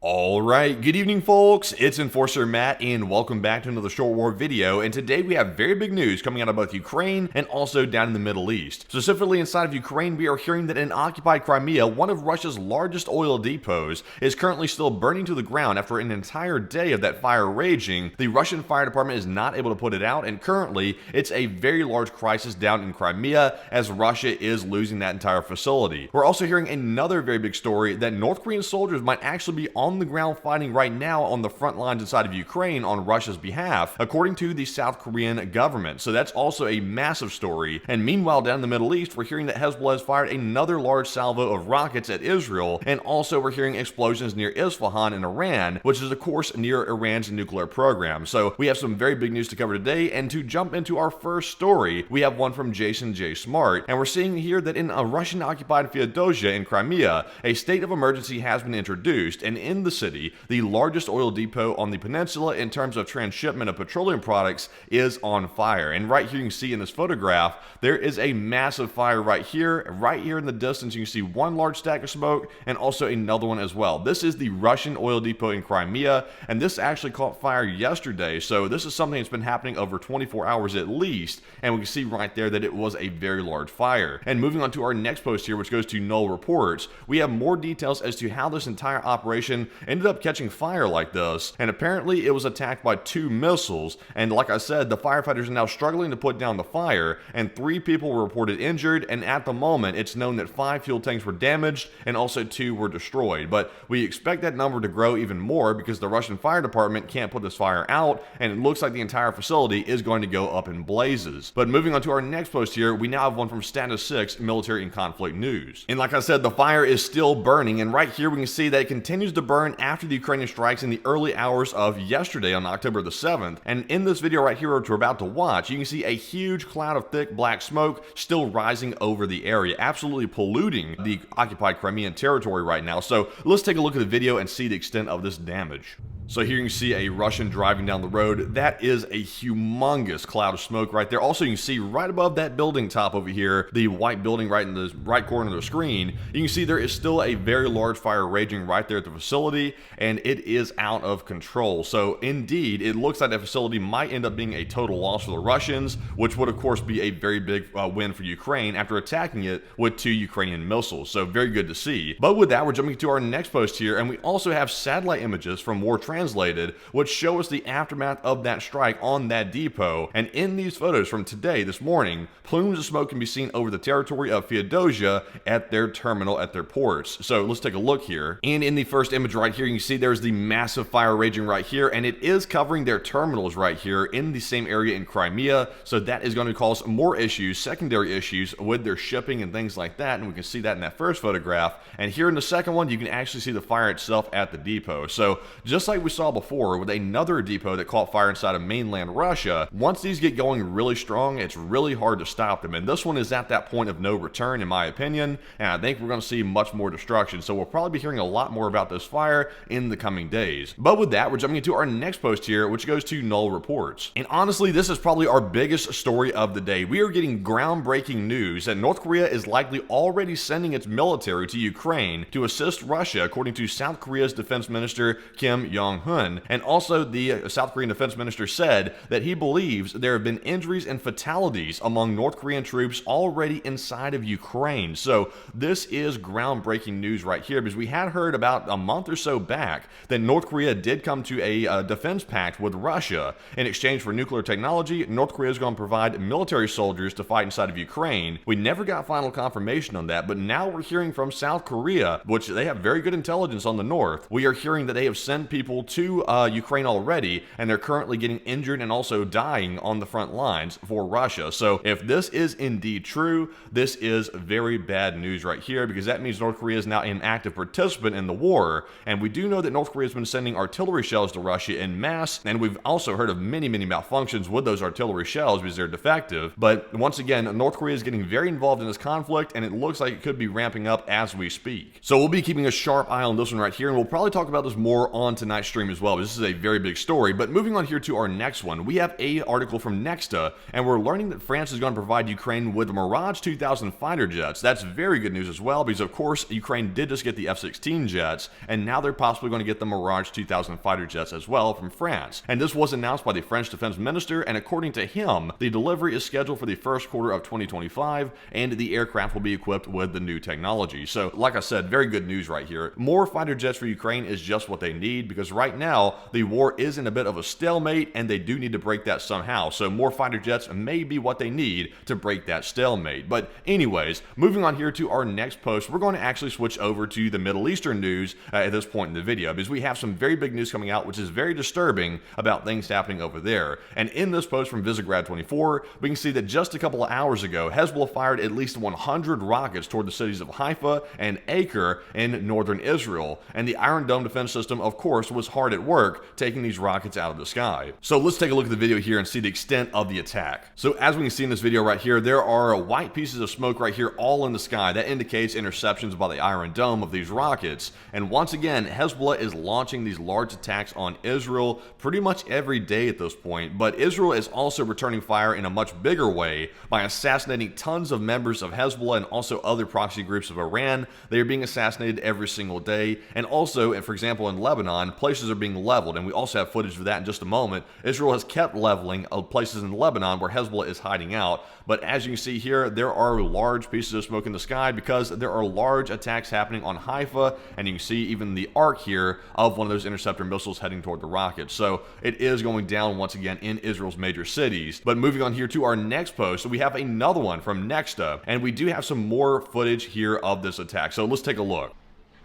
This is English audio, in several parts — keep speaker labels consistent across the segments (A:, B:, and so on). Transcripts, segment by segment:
A: Alright, good evening folks, it's Enforcer Matt and welcome back to another short war video, and today we have very big news coming out of both Ukraine and also down in the Middle East. Specifically inside of Ukraine, we are hearing that in occupied Crimea, one of Russia's largest oil depots is currently still burning to the ground after an entire day of that fire raging. The Russian fire department is not able to put it out, and currently it's a very large crisis down in Crimea as Russia is losing that entire facility. We're also hearing another very big story that North Korean soldiers might actually be on the ground fighting right now on the front lines inside of Ukraine on Russia's behalf, according to the South Korean government. So that's also a massive story. And meanwhile, down in the Middle East, we're hearing that Hezbollah has fired another large salvo of rockets at Israel, and also we're hearing explosions near Isfahan in Iran, which is of course near Iran's nuclear program. So we have some very big news to cover today, and to jump into our first story, we have one from Jason J. Smart, and we're seeing here that in a Russian-occupied Feodosia in Crimea, a state of emergency has been introduced, and in the city, the largest oil depot on the peninsula in terms of transshipment of petroleum products, is on fire. And right here you can see in this photograph, there is a massive fire right here. Right here in the distance, you can see one large stack of smoke and also another one as well. This is the Russian oil depot in Crimea, and this actually caught fire yesterday. So this is something that's been happening over 24 hours at least, and we can see right there that it was a very large fire. And moving on to our next post here, which goes to Null Reports, we have more details as to how this entire operation ended up catching fire like this, and apparently it was attacked by 2 missiles, and like I said, the firefighters are now struggling to put down the fire, and 3 people were reported injured, and at the moment it's known that 5 fuel tanks were damaged and also 2 were destroyed. But we expect that number to grow even more because the Russian fire department can't put this fire out, and it looks like the entire facility is going to go up in blazes. But moving on to our next post here, we now have one from Status 6 Military and Conflict News, and like I said, the fire is still burning, and right here we can see that it continues to burn after the Ukrainian strikes in the early hours of yesterday on October the 7th. And in this video right here, which we're about to watch, you can see a huge cloud of thick black smoke still rising over the area, absolutely polluting the occupied Crimean territory right now. So let's take a look at the video and see the extent of this damage. So here you can see a Russian driving down the road. That is a humongous cloud of smoke right there. Also, you can see right above that building top over here, the white building right in the right corner of the screen, you can see there is still a very large fire raging right there at the facility, and it is out of control. So indeed, it looks like that facility might end up being a total loss for the Russians, which would of course be a very big win for Ukraine after attacking it with 2 Ukrainian missiles. So very good to see. But with that, we're jumping to our next post here, and we also have satellite images from War Translated, which show us the aftermath of that strike on that depot. And in these photos from today, this morning, plumes of smoke can be seen over the territory of Feodosia at their terminal, at their ports. So let's take a look here. And in the first image right here, you can see there's the massive fire raging right here, and it is covering their terminals right here in the same area in Crimea. So that is going to cause more issues, secondary issues with their shipping and things like that. And we can see that in that first photograph. And here in the second one, you can actually see the fire itself at the depot. So just like we saw before with another depot that caught fire inside of mainland Russia, once these get going really strong, it's really hard to stop them. And this one is at that point of no return, in my opinion. And I think we're going to see much more destruction. So we'll probably be hearing a lot more about this fire in the coming days. But with that, we're jumping into our next post here, which goes to Null Reports. And honestly, this is probably our biggest story of the day. We are getting groundbreaking news that North Korea is likely already sending its military to Ukraine to assist Russia, according to South Korea's Defense Minister Kim Yong-hun. And also, the South Korean Defense Minister said that he believes there have been injuries and fatalities among North Korean troops already inside of Ukraine. So this is groundbreaking news right here, because we had heard about a month or so back that North Korea did come to a defense pact with Russia. In exchange for nuclear technology, North Korea is going to provide military soldiers to fight inside of Ukraine. We never got final confirmation on that, but now we're hearing from South Korea, which they have very good intelligence on the North. We are hearing that they have sent people to Ukraine already, and they're currently getting injured and also dying on the front lines for Russia. So if this is indeed true, this is very bad news right here, because that means North Korea is now an active participant in the war. And we do know that North Korea has been sending artillery shells to Russia en masse, and we've also heard of many malfunctions with those artillery shells because they're defective. But once again, North Korea is getting very involved in this conflict, and it looks like it could be ramping up as we speak. So we'll be keeping a sharp eye on this one right here, and we'll probably talk about this more on tonight's stream as well. This is a very big story. But moving on here to our next one, we have a article from Nexta, and we're learning that France is going to provide Ukraine with the Mirage 2000 fighter jets. That's very good news as well, because of course Ukraine did just get the F-16 jets, and now they're possibly going to get the Mirage 2000 fighter jets as well from France. And this was announced by the French defense minister, and according to him, the delivery is scheduled for the first quarter of 2025, and the aircraft will be equipped with the new technology. So, like I said, very good news right here. More fighter jets for Ukraine is just what they need, because right now the war is in a bit of a stalemate, and they do need to break that somehow. So more fighter jets may be what they need to break that stalemate. But anyways, moving on here to our next post, we're going to actually switch over to the Middle Eastern news at this point in the video, because we have some very big news coming out, which is very disturbing about things happening over there. And in this post from Visegrad 24, we can see that just a couple of hours ago, Hezbollah fired at least 100 rockets toward the cities of Haifa and Acre in northern Israel. And the Iron Dome defense system, of course, was hard at work taking these rockets out of the sky. So let's take a look at the video here and see the extent of the attack. So as we can see in this video right here, there are white pieces of smoke right here all in the sky. That indicates interceptions by the Iron Dome of these rockets. And once again, Hezbollah is launching these large attacks on Israel pretty much every day at this point. But Israel is also returning fire in a much bigger way by assassinating tons of members of Hezbollah and also other proxy groups of Iran. They are being assassinated every single day. And also, for example, in Lebanon, places are being leveled. And we also have footage of that in just a moment. Israel has kept leveling places in Lebanon where Hezbollah is hiding out. But as you can see here, there are large pieces of smoke in the sky because there are large attacks happening on Haifa. And you can see even the arc here of one of those interceptor missiles heading toward the rockets. So it is going down once again in Israel's major cities. But moving on here to our next post, so we have another one from Nexta, and we do have some more footage here of this attack. So let's take a look.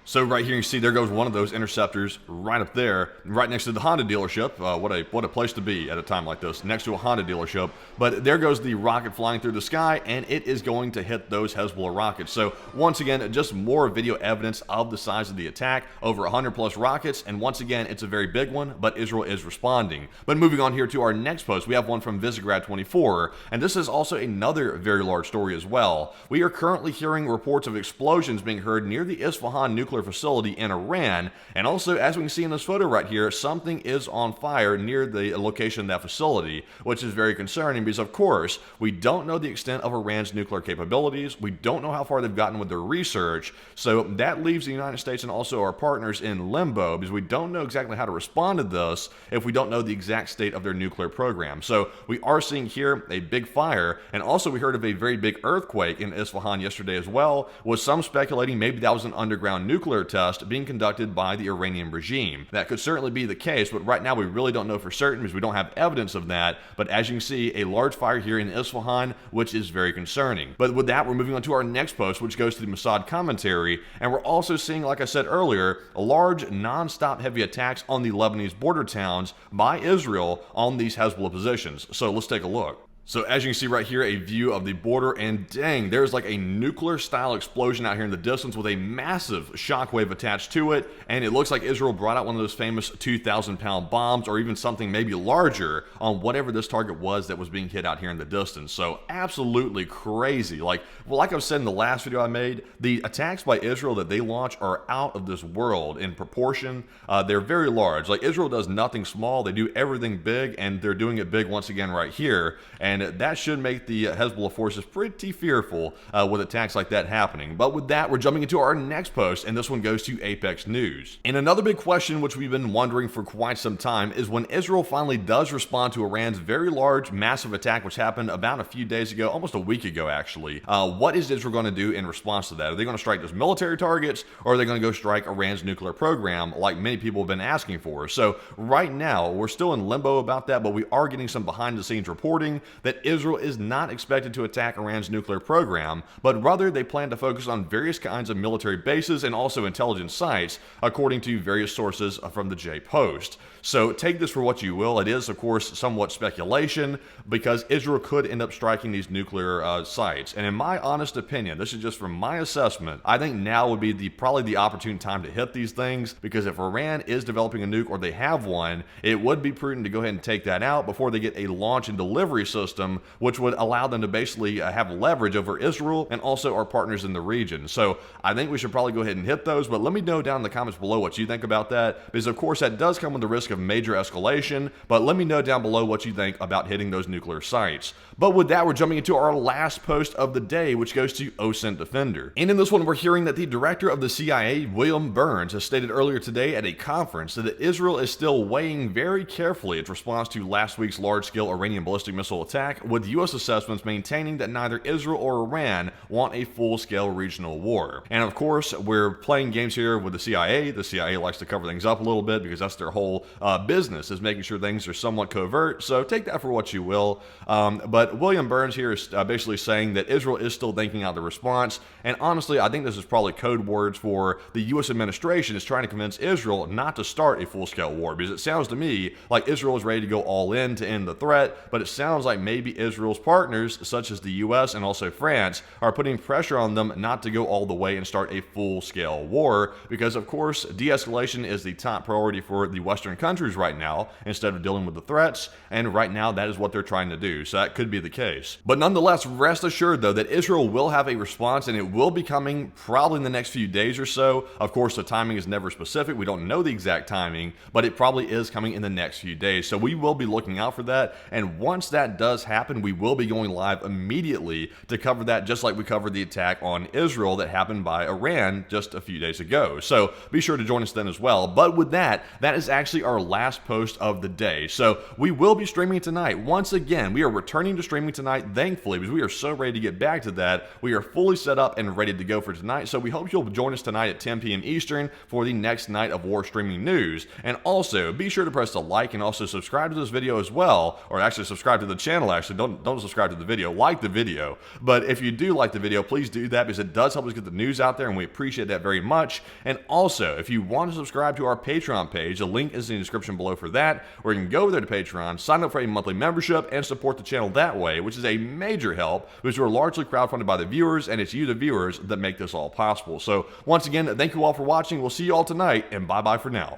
A: So right here you see there goes one of those interceptors right up there, right next to the Honda dealership. What a place to be at a time like this, next to a Honda dealership. But there goes the rocket flying through the sky, and it is going to hit those Hezbollah rockets. So once again, just more video evidence of the size of the attack, over 100 plus rockets, and once again, it's a very big one, but Israel is responding. But moving on here to our next post, we have one from Visegrad 24, and this is also another very large story as well. We are currently hearing reports of explosions being heard near the Isfahan nuclear facility in Iran, and also as we can see in this photo right here, something is on fire near the location of that facility, which is very concerning because of course we don't know the extent of Iran's nuclear capabilities, we don't know how far they've gotten with their research, so that leaves the United States and also our partners in limbo because we don't know exactly how to respond to this if we don't know the exact state of their nuclear program. So we are seeing here a big fire, and also we heard of a very big earthquake in Isfahan yesterday as well, with some speculating maybe that was an underground nuclear test being conducted by the Iranian regime. That could certainly be the case, but right now we really don't know for certain because we don't have evidence of that. But as you can see, a large fire here in Isfahan, which is very concerning. But with that, we're moving on to our next post, which goes to the Mossad commentary, and we're also seeing, like I said earlier, a large non-stop heavy attacks on the Lebanese border towns by Israel on these Hezbollah positions. So let's take a look. So as you can see right here, a view of the border, and dang, there's like a nuclear style explosion out here in the distance with a massive shockwave attached to it, and it looks like Israel brought out one of those famous 2,000-pound bombs or even something maybe larger on whatever this target was that was being hit out here in the distance. So absolutely crazy. Like I've said in the last video I made, the attacks by Israel that they launch are out of this world in proportion. They're very large. Like Israel does nothing small, they do everything big, and they're doing it big once again right here. And that should make the Hezbollah forces pretty fearful with attacks like that happening. But with that, we're jumping into our next post, and this one goes to Apex News. And another big question which we've been wondering for quite some time is when Israel finally does respond to Iran's very large, massive attack, which happened about a few days ago, almost a week ago actually, what is Israel going to do in response to that? Are they going to strike just military targets, or are they going to go strike Iran's nuclear program like many people have been asking for? So right now, we're still in limbo about that, but we are getting some behind-the-scenes reporting that Israel is not expected to attack Iran's nuclear program, but rather they plan to focus on various kinds of military bases and also intelligence sites, according to various sources from the J-Post. So take this for what you will. It is, of course, somewhat speculation because Israel could end up striking these nuclear sites. And in my honest opinion, this is just from my assessment, I think now would be probably the opportune time to hit these things, because if Iran is developing a nuke or they have one, it would be prudent to go ahead and take that out before they get a launch and delivery system system, which would allow them to basically have leverage over Israel and also our partners in the region. So I think we should probably go ahead and hit those, but let me know down in the comments below what you think about that, because of course that does come with the risk of major escalation, but let me know down below what you think about hitting those nuclear sites. But with that, we're jumping into our last post of the day, which goes to OSINT Defender. And in this one, we're hearing that the director of the CIA, William Burns, has stated earlier today at a conference that Israel is still weighing very carefully its response to last week's large-scale Iranian ballistic missile attack, with U.S. assessments maintaining that neither Israel or Iran want a full-scale regional war. And of course, we're playing games here with the CIA. The CIA likes to cover things up a little bit because that's their whole business, is making sure things are somewhat covert. So take that for what you will. But William Burns here is basically saying that Israel is still thinking out the response. And honestly, I think this is probably code words for the U.S. administration is trying to convince Israel not to start a full-scale war, because it sounds to me like Israel is ready to go all in to end the threat, but it sounds like maybe Israel's partners, such as the U.S. and also France, are putting pressure on them not to go all the way and start a full-scale war, because of course de-escalation is the top priority for the Western countries right now instead of dealing with the threats, and right now that is what they're trying to do. So that could be the case. But nonetheless, rest assured though that Israel will have a response, and it will be coming probably in the next few days or so. Of course, the timing is never specific. We don't know the exact timing, but it probably is coming in the next few days. So we will be looking out for that. And once that does happen, we will be going live immediately to cover that, just like we covered the attack on Israel that happened by Iran just a few days ago. So be sure to join us then as well. But with that, that is actually our last post of the day. So we will be streaming tonight. Once again, we are returning to streaming tonight, thankfully, because we are so ready to get back to that. We are fully set up and ready to go for tonight. So we hope you'll join us tonight at 10 p.m. Eastern for the next night of war streaming news. And also be sure to press the like and also subscribe to this video as well, or actually subscribe to the channel. Actually, don't subscribe to the video, like the video. But if you do like the video, please do that, because it does help us get the news out there, and we appreciate that very much. And also, if you want to subscribe to our Patreon page, the link is in the description below for that, or you can go over there to Patreon, sign up for a monthly membership, and support the channel that way, which is a major help, because we're largely crowdfunded by the viewers, and it's you, the viewers, that make this all possible. So once again, thank you all for watching. We'll see you all tonight, and bye-bye for now.